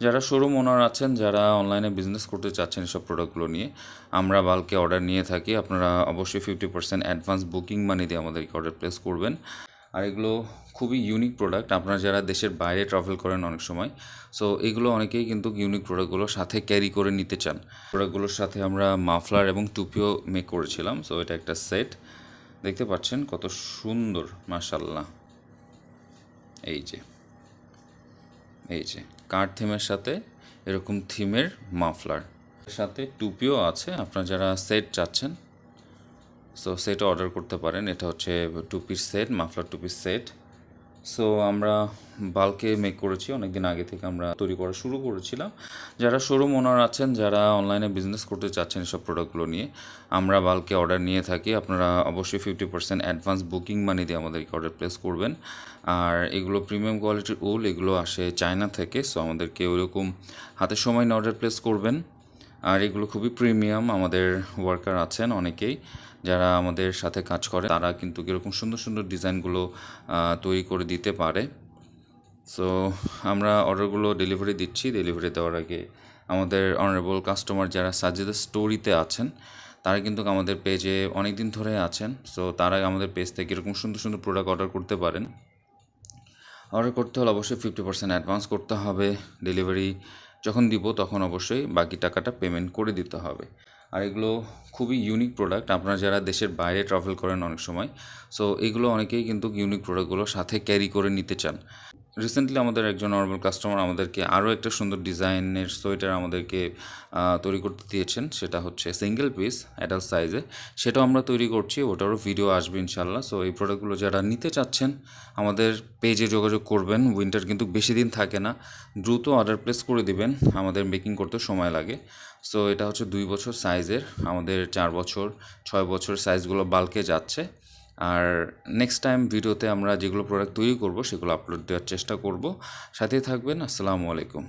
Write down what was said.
যারা শোরুম ওনার আছেন, যারা অনলাইনে বিজনেস করতে চাচ্ছেন এসব প্রোডাক্টগুলো নিয়ে, আমরা বাল্কে অর্ডার নিয়ে থাকি। আপনারা অবশ্যই 50% অ্যাডভান্স বুকিং মানি দিয়ে আমাদেরকে অর্ডার প্লেস করবেন। আর এগুলো খুবই ইউনিক প্রোডাক্ট। আপনারা যারা দেশের বাইরে ট্রাভেল করেন অনেক সময়, সো এগুলো অনেকেই কিন্তু ইউনিক প্রোডাক্টগুলো সাথে ক্যারি করে নিতে চান। প্রোডাক্টগুলোর সাথে আমরা মাফলার এবং টুপিও মেক করেছিলাম। সো এটা একটা সেট, দেখতে পাচ্ছেন কত সুন্দর, মাশাল্লাহ। এই যে কার থিমের সাথে এরকম থিমের মাফলার, সাথে টুপিও আছে। আপনারা যারা সেট চাচ্ছেন, সো সেটও অর্ডার করতে পারেন। এটা হচ্ছে টুপির সেট, মাফলার টুপির সেট। সো আমরা বাল্কে মেক করেছি, অনেক দিন আগে থেকে আমরা তৈরি করা শুরু করেছিলাম। যারা শোরুম ওনার আছেন, যারা অনলাইনে বিজনেস করতে চাচ্ছেন এসব প্রোডাক্টগুলো নিয়ে, আমরা বাল্কে অর্ডার নিয়ে থাকি। আপনারা অবশ্যই 50% অ্যাডভান্স বুকিং মানি দিয়ে আমাদেরকে অর্ডার প্লেস করবেন। আর এগুলো প্রিমিয়াম কোয়ালিটির উল, এগুলো আসে চায়না থেকে। সো আমাদেরকে ওইরকম হাতে সময় নিয়ে অর্ডার প্লেস করবেন। আর এগুলো খুবই প্রিমিয়াম। আমাদের ওয়ার্কার আছেন অনেকেই যারা আমাদের সাথে কাজ করে, তারা কিন্তু এরকম সুন্দর সুন্দর ডিজাইনগুলো তৈরি করে দিতে পারে। সো আমরা অর্ডারগুলো ডেলিভারি দিচ্ছি। ডেলিভারি দেওয়ার আগে আমাদের অনারেবল কাস্টমার যারা সাজেদা স্টোরিতে আছেন, তারা কিন্তু আমাদের পেজে অনেক দিন ধরে আছেন। সো তারা আমাদের পেজ থেকে এরকম সুন্দর সুন্দর প্রোডাক্ট অর্ডার করতে পারেন। অর্ডার করতে হলে অবশ্যই 50% অ্যাডভান্স করতে হবে। ডেলিভারি যখন দিব তখন অবশ্যই বাকি টাকাটা পেমেন্ট করে দিতে হবে। আর এগুলো খুবই ইউনিক প্রোডাক্ট। আপনারা যারা দেশের বাইরে ট্রাভেল করেন অনেক সময়, সো এগুলো অনেকেই কিন্তু ইউনিক প্রোডাক্টগুলো সাথে ক্যারি করে নিতে চান। রিসেন্টলি আমাদের একজন নর্মাল কাস্টমার আমাদেরকে আরও একটা সুন্দর ডিজাইনের সোয়েটার আমাদেরকে তৈরি করতে দিয়েছেন। সেটা হচ্ছে সিঙ্গেল পিস অ্যাডাল্ট সাইজে, সেটাও আমরা তৈরি করছি। ওটারও ভিডিও আসবে ইনশাল্লাহ। সো এই প্রোডাক্টগুলো যারা নিতে চাচ্ছেন আমাদের পেজে যোগাযোগ করবেন। উইন্টার কিন্তু বেশি দিন থাকে না, দ্রুত অর্ডার প্লেস করে দিবেন, আমাদের মেকিং করতে সময় লাগে। সো এটা হচ্ছে 2 বছর সাইজের, আমাদের 4 বছর 6 বছর সাইজগুলো বাল্কে যাচ্ছে। আর নেক্সট টাইম ভিডিওতে আমরা যেগুলো প্রোডাক্ট তৈরি করব সেগুলো আপলোড দেওয়ার চেষ্টা করব। সাথেই থাকবেন। আসসালামু আলাইকুম।